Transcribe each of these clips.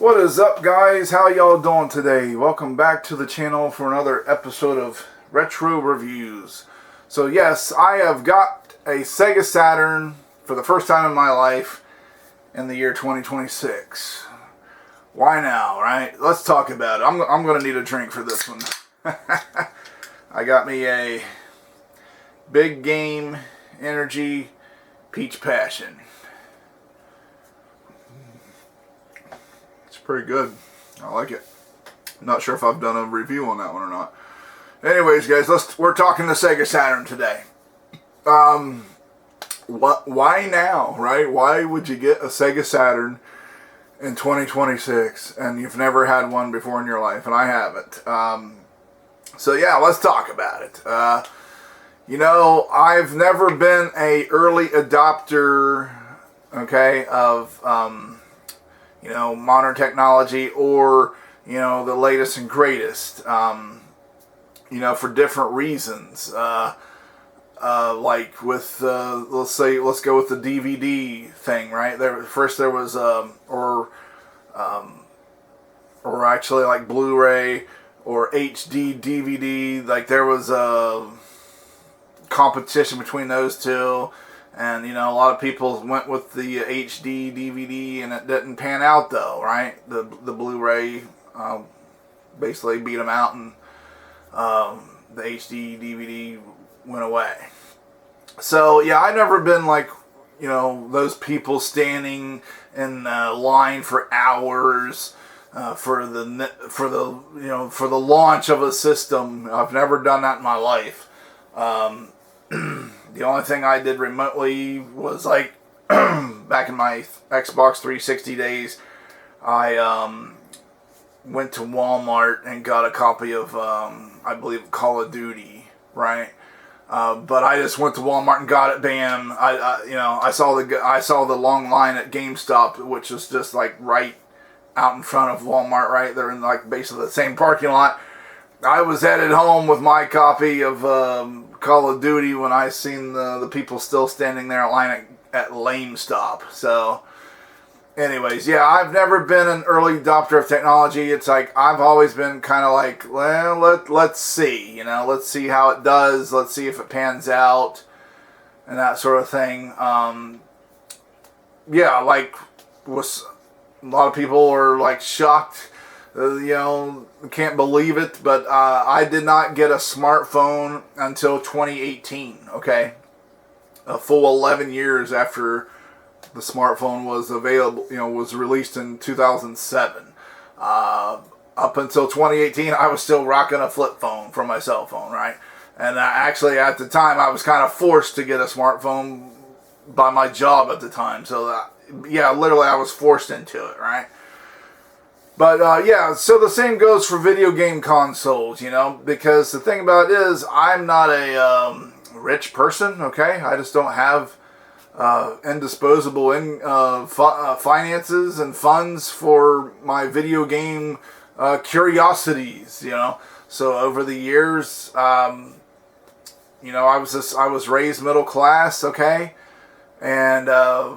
What is up, guys? How y'all doing today? Welcome back to the channel for another episode of Retro Reviews. So yes, I have got a Sega Saturn for the first time in my life in the year 2026. Why now, right? Let's talk about it. I'm going to need a drink for this one. I got me a Big Game Energy Peach Passion. It's pretty good. I like it. I'm not sure if I've done a review on that one or not. Anyways, guys, we're talking the Sega Saturn today. Why now, right? Why would you get a Sega Saturn in 2026 and you've never had one before in your life? And I haven't. So yeah, let's talk about it. You know, I've never been a early adopter, okay, of you know, modern technology or, you know, the latest and greatest, you know, for different reasons. Like with, let's go with the DVD thing, right? First there was, or actually like Blu-ray or HD DVD, like there was a competition between those two. And, you know, a lot of people went with the HD DVD, and it didn't pan out, though, right? The Blu-ray basically beat them out, and the HD DVD went away. So, yeah, I've never been like, you know, those people standing in line for hours for the launch of a system. I've never done that in my life. The only thing I did remotely was like back in my Xbox 360 days, I went to Walmart and got a copy of I believe Call of Duty, right? But I just went to Walmart and got it. Bam! I saw the long line at GameStop, which was just like right out in front of Walmart, right? They're in like basically the same parking lot. I was headed home with my copy of Call of Duty when I seen the people still standing there in line at Lame Stop. So, anyways, yeah, I've never been an early adopter of technology. It's like I've always been kind of like, well, let's see, you know, let's see how it does. Let's see if it pans out and that sort of thing. Yeah, like was a lot of people are like shocked. You know, can't believe it, but I did not get a smartphone until 2018, okay? A full 11 years after the smartphone was available, you know, was released in 2007. Up until 2018, I was still rocking a flip phone for my cell phone, right? And actually, at the time, I was kind of forced to get a smartphone by my job at the time. So, yeah, literally, I was forced into it, right? But, yeah, so the same goes for video game consoles, you know, because the thing about it is I'm not a rich person, okay? I just don't have indisposable finances and funds for my video game curiosities, you know. So over the years, you know, I was raised middle class, okay? And, I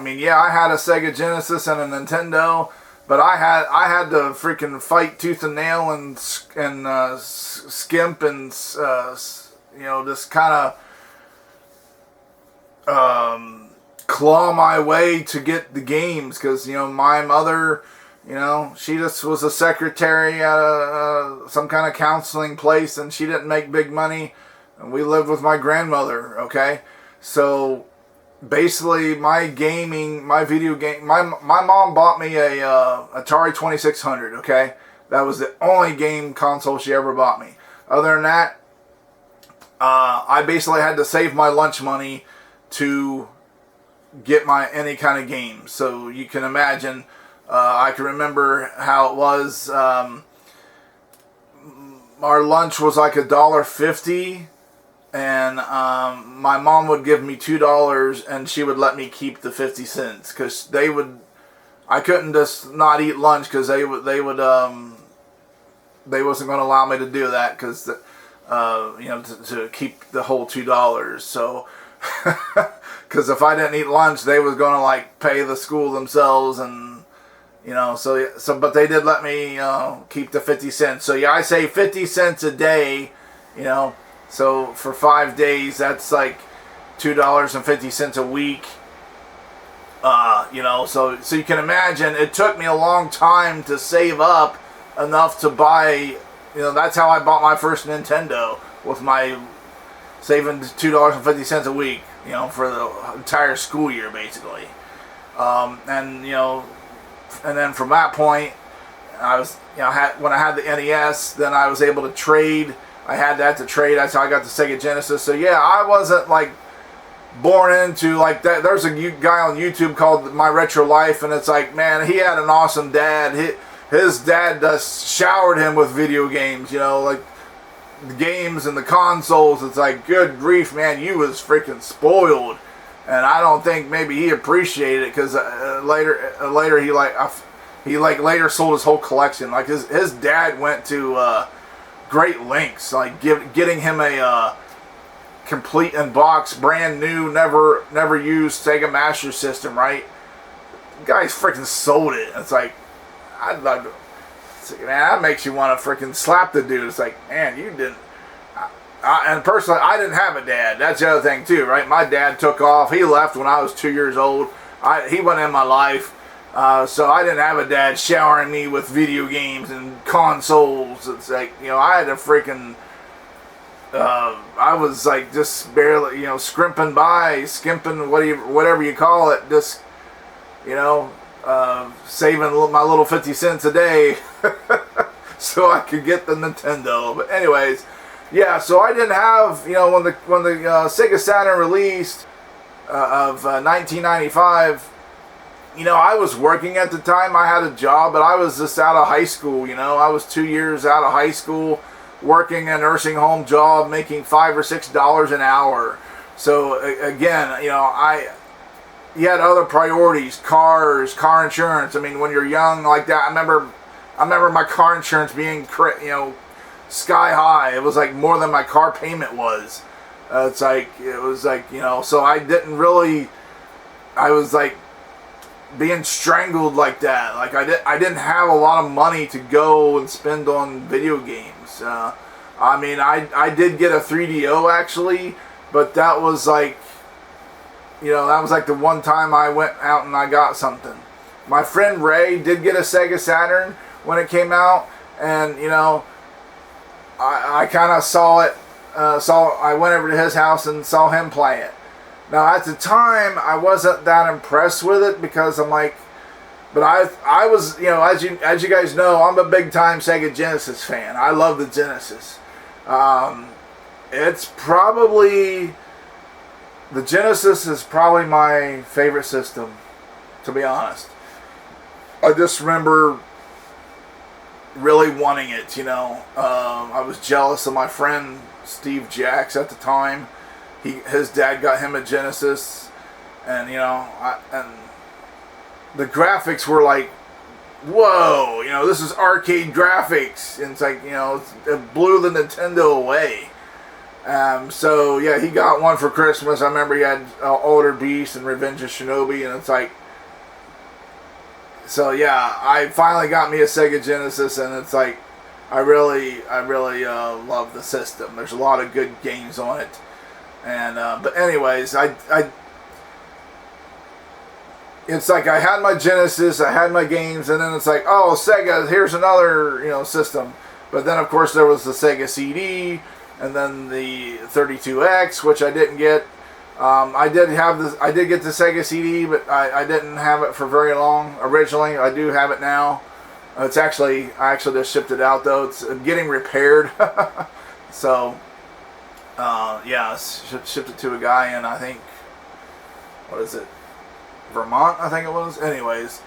mean, yeah, I had a Sega Genesis and a Nintendo, but I had to freaking fight tooth and nail and skimp and you know, just kind of claw my way to get the games, because, you know, my mother, you know, she just was a secretary at some kind of counseling place, and she didn't make big money, and we lived with my grandmother, okay? So basically, my mom bought me a Atari 2600, okay? That was the only game console she ever bought me. Other than that, I basically had to save my lunch money to get any kind of game. So you can imagine, I can remember how it was. Our lunch was like $1.50. And my mom would give me $2, and she would let me keep the 50 cents, because I couldn't just not eat lunch, because they wasn't going to allow me to do that, because you know, to keep the whole $2. So Because if I didn't eat lunch, they was going to like pay the school themselves, and but they did let me keep the 50 cents. So yeah, I say 50 cents a day, so for 5 days, that's like $2.50 a week. So you can imagine it took me a long time to save up enough to buy, that's how I bought my first Nintendo, with my saving $2.50 a week, for the entire school year, basically. And then from that point, I was, when I had the NES, then I was able to trade. I had that to trade. That's how I got the Sega Genesis. So yeah, I wasn't like born into like that. There's a guy on YouTube called My Retro Life, and it's like, man, he had an awesome dad. His dad just showered him with video games, like the games and the consoles. It's like, good grief, man, you was freaking spoiled. And I don't think maybe he appreciated it, because later he later sold his whole collection. Like his dad went to great lengths, like getting him a complete in box, brand new, never used Sega Master System. Right, the guy's freaking sold it. It's like, I'd love to. It's like, man, that makes you want to freaking slap the dude. It's like, man, you didn't. And personally, I didn't have a dad. That's the other thing too, right? My dad took off. He left when I was 2 years old. He wasn't in my life, so I didn't have a dad showering me with video games and consoles. It's like, I had to freaking. I was like just barely, scrimping by, skimping, whatever you call it, just, saving my little 50 cents a day so I could get the Nintendo. But anyways. Yeah, so I didn't have, when the Sega Saturn released of 1995, I was working at the time. I had a job, but I was just out of high school. I was 2 years out of high school, working a nursing home job, making $5 or $6 an hour. So again, you had other priorities: cars, car insurance. I mean, when you're young like that, I remember my car insurance being, sky high. It was like more than my car payment was. It was like, so I was like being strangled like that. Like I didn't have a lot of money to go and spend on video games. I did get a 3DO actually, but that was like, that was like the one time I went out and I got something. My friend Ray did get a Sega Saturn when it came out, and I kind of saw it. I went over to his house and saw him play it. Now at the time, I wasn't that impressed with it, because I'm like, but I was, as you guys know, I'm a big time Sega Genesis fan. I love the Genesis. The Genesis is probably my favorite system, to be honest. I just remember really wanting it, I was jealous of my friend Steve Jacks at the time. His dad got him a Genesis, and and the graphics were like, whoa, this is arcade graphics, and it's like, it blew the Nintendo away. So yeah, he got one for Christmas. I remember he had Altered Beast and Revenge of Shinobi, and it's like. So yeah, I finally got me a Sega Genesis, and it's like, I really love the system. There's a lot of good games on it, and but anyways, it's like I had my Genesis, I had my games, and then it's like, oh, Sega, here's another system. But then of course there was the Sega CD, and then the 32X, which I didn't get. I did get the Sega CD, but I didn't have it for very long originally. I do have it now. I actually just shipped it out though. It's getting repaired. So, yeah, shipped it to a guy in, I think, what is it, Vermont, I think it was. Anyways,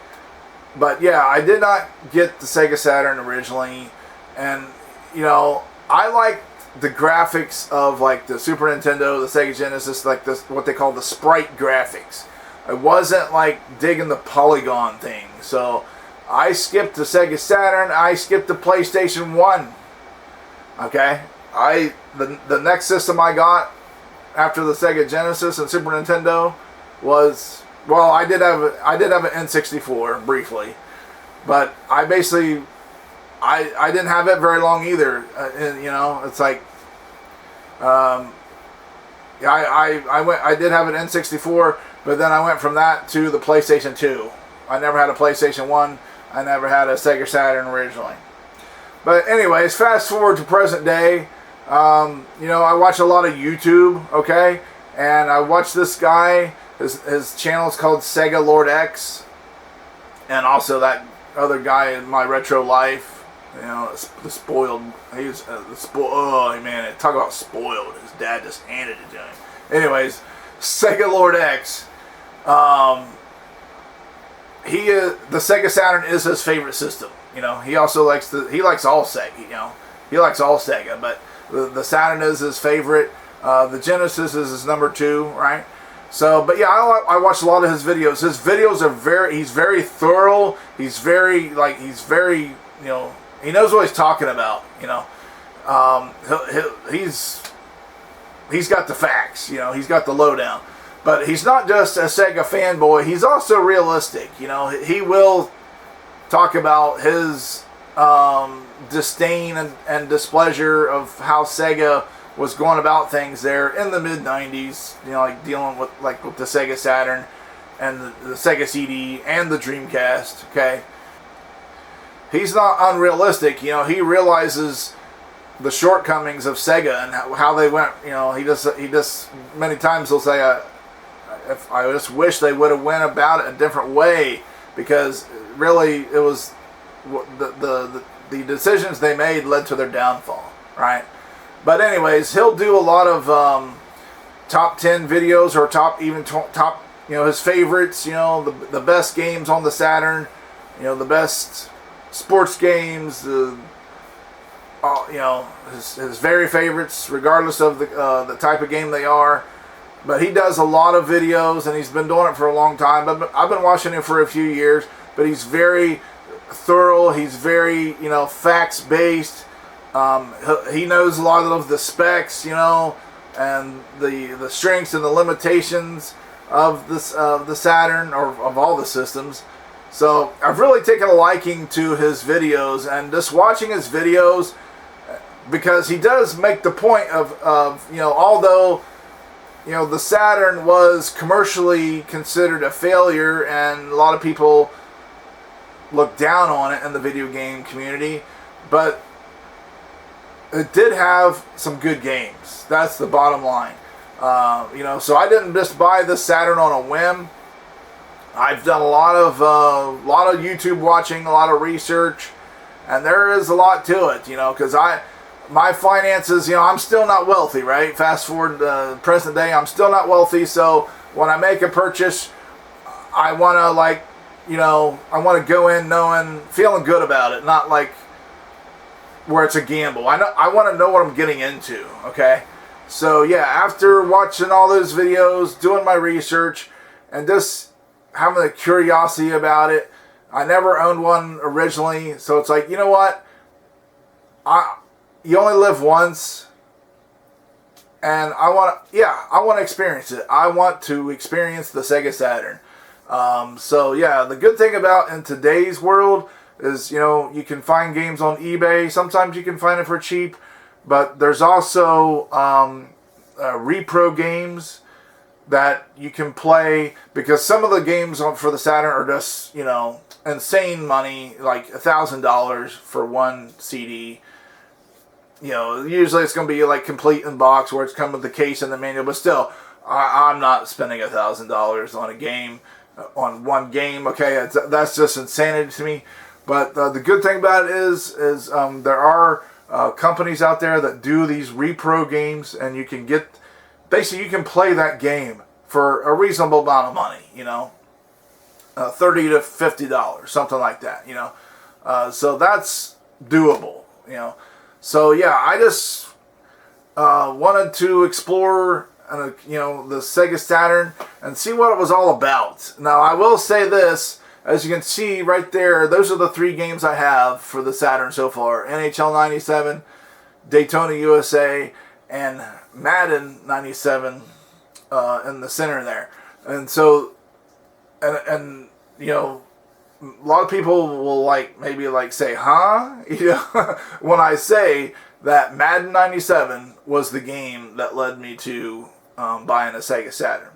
but yeah, I did not get the Sega Saturn originally, and I like the graphics of like the Super Nintendo, the Sega Genesis, like this, what they call the sprite graphics. I wasn't like digging the polygon thing, so I skipped the Sega Saturn. I skipped the PlayStation 1. Okay, the next system I got after the Sega Genesis and Super Nintendo was, well, I did have an N64 briefly, but I basically I didn't have it very long either. And, you know, it's like yeah, I did have an N64, but then I went from that to the PlayStation 2. I never had a PlayStation 1. I never had a Sega Saturn originally. But anyways, fast forward to present day. You know, I watch a lot of YouTube, okay? And I watch this guy. His channel is called Sega Lord X. And also that other guy in My Retro Life. You know, the spoiled. He's the spoiled. Oh man, talk about spoiled. His dad just handed it to him. Anyways, Sega Lord X. The Sega Saturn is his favorite system. You know, he also likes all Sega. You know, he likes all Sega, but the Saturn is his favorite. The Genesis is his number 2, right? So, but yeah, I watch a lot of his videos. His videos are he's very thorough. He's very, you know, he knows what he's talking about. You know, he's got the facts. You know, he's got the lowdown. But he's not just a Sega fanboy. He's also realistic. You know, he will talk about his disdain and displeasure of how Sega was going about things there in the mid-90s. You know, like dealing with the Sega Saturn and the Sega CD and the Dreamcast. Okay, he's not unrealistic. You know, he realizes the shortcomings of Sega and how they went. You know, he just many times he'll say, I just wish they would have went about it a different way, because really it was the decisions they made led to their downfall, right? But anyways, he'll do a lot of top 10 videos, or top, you know, his favorites, you know, the best games on the Saturn, you know, the best sports games, you know, his very favorites, regardless of the type of game they are. But he does a lot of videos, and he's been doing it for a long time. I've been watching him for a few years, but he's very thorough. He's very, you know, facts-based. He knows a lot of the specs, you know, and the strengths and the limitations of the Saturn, or of all the systems. So I've really taken a liking to his videos, and just watching his videos, because he does make the point of you know, although, you know, the Saturn was commercially considered a failure, and a lot of people look down on it in the video game community, but it did have some good games. That's the bottom line. You know, so I didn't just buy the Saturn on a whim. I've done a lot of YouTube watching, a lot of research, and there is a lot to it. You know, because my finances, you know, I'm still not wealthy, right? Fast forward to present day, I'm still not wealthy. So when I make a purchase, I want to, you know, I want to go in feeling good about it, not like where it's a gamble. I want to know what I'm getting into, okay? So yeah, after watching all those videos, doing my research, and just having a curiosity about it, I never owned one originally, so it's like, you know what? You only live once, and I want to experience it. I want to experience the Sega Saturn. So yeah, the good thing about in today's world is, you know, you can find games on eBay. Sometimes you can find it for cheap, but there's also repro games that you can play, because some of the games for the Saturn are just, you know, insane money, like $1,000 for one CD. You know, usually it's going to be like complete in box, where it's come with the case and the manual, but still, I'm not spending $1,000 on a game, on one game. Okay, that's just insanity to me. But the good thing about it is there are companies out there that do these repro games, and you can basically you can play that game for a reasonable amount of money. You know, $30 to $50, something like that. You know, so that's doable. You know. So yeah, I just wanted to explore, you know, the Sega Saturn and see what it was all about. Now, I will say this, as you can see right there, those are the 3 games I have for the Saturn so far: NHL 97, Daytona USA, and Madden 97 in the center there. And so, and you know, a lot of people will like maybe like say, huh? You know, when I say that Madden 97 was the game that led me to buying a Sega Saturn.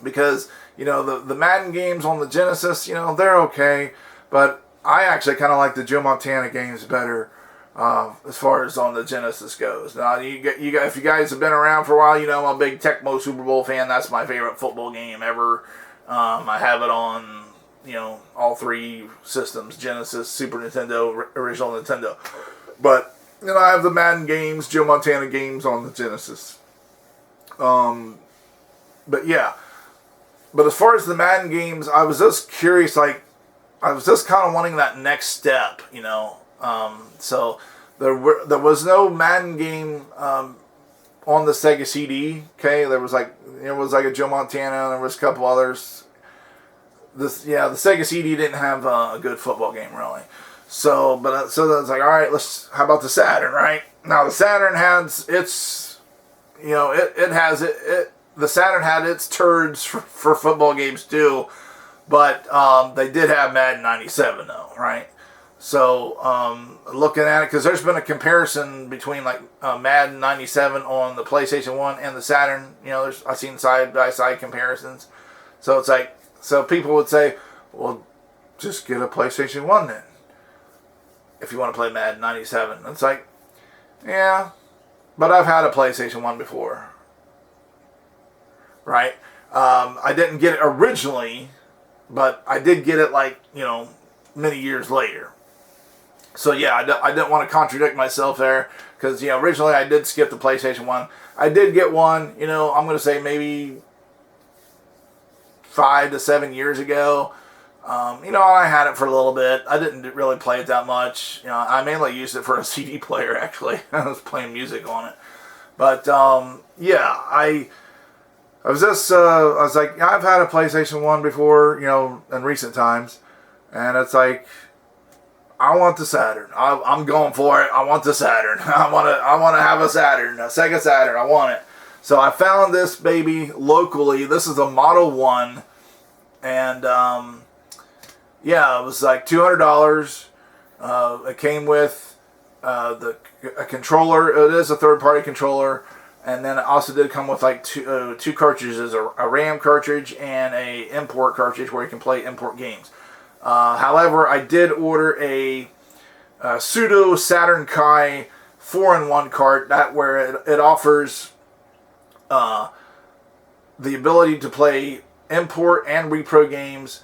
Because, you know, the Madden games on the Genesis, you know, they're okay, but I actually kind of like the Joe Montana games better as far as on the Genesis goes. Now, if you guys have been around for a while, you know I'm a big Tecmo Super Bowl fan. That's my favorite football game ever. I have it on, you know, all three systems: Genesis, Super Nintendo, original Nintendo. But you know, I have the Madden games, Joe Montana games on the Genesis. But yeah. But as far as the Madden games, I was just curious, like, I was just kind of wanting that next step, you know. So there was no Madden game on the Sega CD. Okay, there was like a Joe Montana, and there was a couple others. The Sega CD didn't have a good football game really. So I was like, all right, how about the Saturn, right? Now the Saturn has its, you know, the Saturn had its turds for football games too, but they did have Madden 97 though, right? So looking at it, because there's been a comparison between like Madden 97 on the PlayStation 1 and the Saturn. You know, I've seen side by side comparisons. So it's like, so people would say, well, just get a PlayStation 1 then, if you want to play Madden 97. It's like, yeah, but I've had a PlayStation 1 before. Right? I didn't get it originally, but I did get it like, you know, many years later. So yeah, I didn't want to contradict myself there, because, you know, originally I did skip the PlayStation 1. I did get one, you know, I'm going to say maybe 5 to 7 years ago. You know, I had it for a little bit. I didn't really play it that much. You know, I mainly used it for a CD player, actually. I was playing music on it. But, yeah, I was like, I've had a PlayStation 1 before, you know, in recent times. And it's like, I want the Saturn. I'm going for it. I want the Saturn. I want to have a Saturn, a Sega Saturn. I want it. So I found this baby locally. This is a Model 1. And, yeah, it was like $200. It came with a controller. It is a third-party controller. And then it also did come with like two cartridges, a RAM cartridge and a import cartridge where you can play import games. However, I did order a pseudo Saturn Kai 4-in-1 cart, that where it offers the ability to play import and repro games.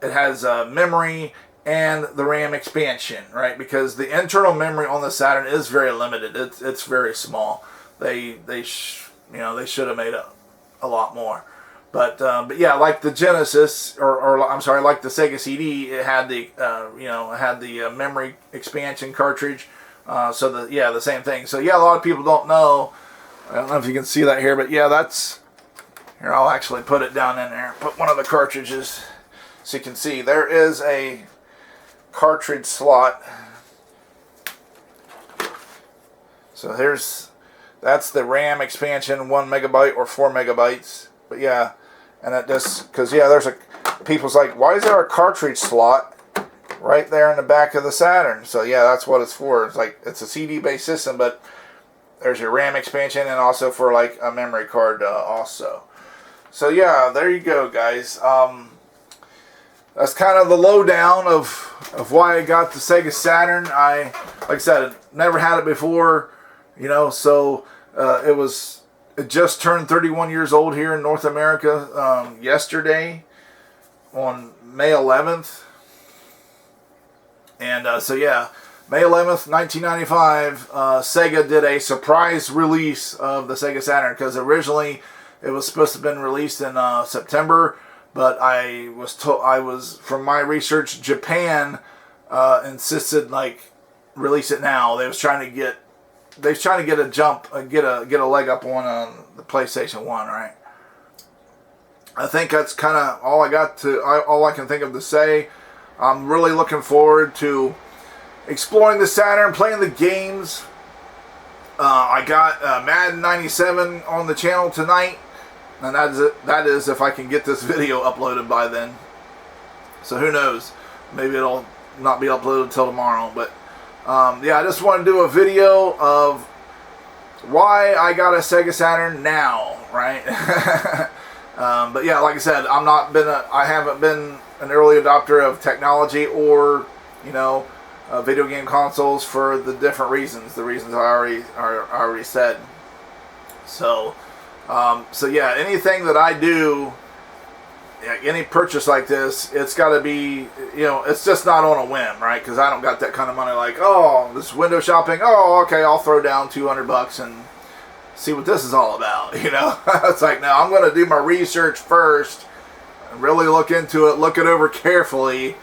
It has memory and the RAM expansion, right? Because the internal memory on the Saturn is very limited. It's very small. They should have made a lot more. But yeah, like the Genesis, or I'm sorry, like the Sega CD, it had the memory expansion cartridge. So the same thing. So yeah, a lot of people don't know. I don't know if you can see that here, but yeah, that's here. I'll actually put it down in there. Put one of the cartridges so you can see. There is a cartridge slot. So that's the RAM expansion, 1 megabyte or 4 megabytes. But yeah. And that just, because yeah, people's like, why is there a cartridge slot right there in the back of the Saturn? So yeah, that's what it's for. It's like, it's a CD-based system, but there's your RAM expansion and also for like a memory card also. So yeah, there you go, guys. That's kind of the lowdown of why I got the Sega Saturn. Like I said, never had it before, you know, so it just turned 31 years old here in North America yesterday on May 11th. And so yeah, May 11th, 1995, Sega did a surprise release of the Sega Saturn, because originally it was supposed to have been released in September, but I was from my research, Japan insisted like release it now. They was trying to get a jump, get a leg up on the PlayStation 1, right? I think that's kind of all I can think of to say. I'm really looking forward to exploring the Saturn, playing the games. I got Madden 97 on the channel tonight. And that is if I can get this video uploaded by then. So who knows? Maybe it'll not be uploaded until tomorrow. But yeah, I just want to do a video of why I got a Sega Saturn now, right? But yeah, like I said, I haven't been an early adopter of technology or, you know, video game consoles for the different reasons. The reasons I already said. So yeah, anything that I do, any purchase like this, it's got to be, you know, it's just not on a whim, right? Because I don't got that kind of money like, oh, this window shopping, oh, okay, I'll throw down $200 and see what this is all about, you know? It's like, no, I'm going to do my research first, really look into it, look it over carefully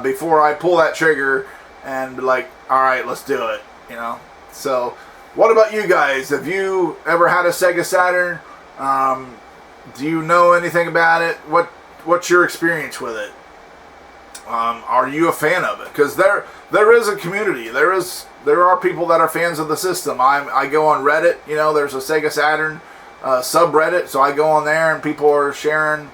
before I pull that trigger and be like, all right, let's do it, you know? So, what about you guys? Have you ever had a Sega Saturn? Do you know anything about it? What's your experience with it? Are you a fan of it? Because there is a community. There are people that are fans of the system. I go on Reddit. You know, there's a Sega Saturn subreddit, so I go on there and people are sharing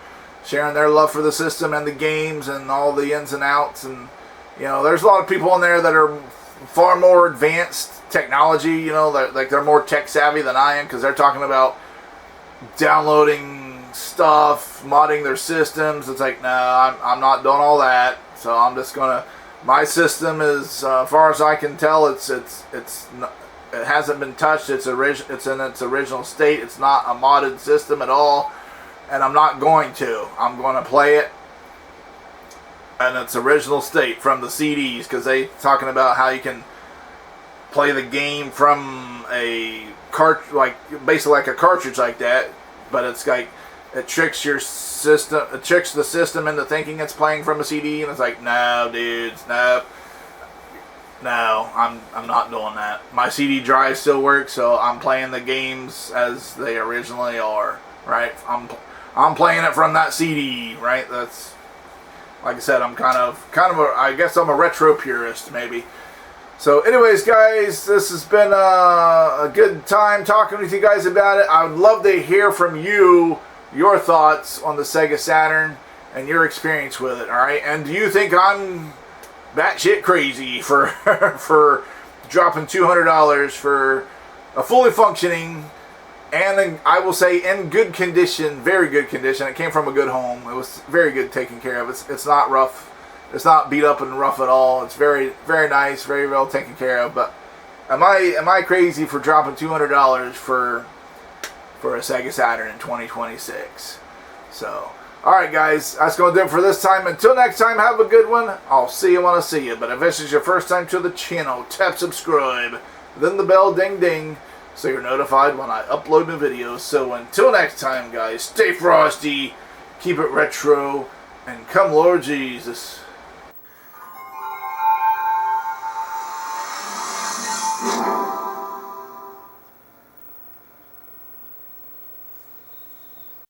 their love for the system and the games and all the ins and outs. And you know, there's a lot of people in there that are far more advanced technology. You know, like they're more tech savvy than I am, because they're talking about downloading stuff, modding their systems. It's like, no, I'm not doing all that. So I'm just gonna. My system is, as far as I can tell, it hasn't been touched. It's in its original state. It's not a modded system at all, and I'm not going to. I'm going to play it in its original state from the CDs, because they talking about how you can play the game from a basically like a cartridge like that, but it's like it tricks your system. It tricks the system into thinking it's playing from a CD, and it's like, no, dudes, no, I'm not doing that. My CD drive still works, so I'm playing the games as they originally are, right? I'm playing it from that CD, right? That's, like I said, I'm kind of I guess I'm a retro purist, maybe. So anyways, guys, this has been a good time talking with you guys about it. I would love to hear from you, your thoughts on the Sega Saturn and your experience with it, alright? And do you think I'm batshit crazy for for dropping $200 for a fully functioning, and I will say in good condition, very good condition. It came from a good home. It was very good taken care of. It's not rough. It's not beat up and rough at all. It's very, very nice, very well taken care of. But am I crazy for dropping $200 for a Sega Saturn in 2026? So, alright guys, that's going to do it for this time. Until next time, have a good one. I'll see you when I see you. But if this is your first time to the channel, tap subscribe, then the bell ding ding, so you're notified when I upload new videos. So until next time, guys, stay frosty, keep it retro, and come Lord Jesus. You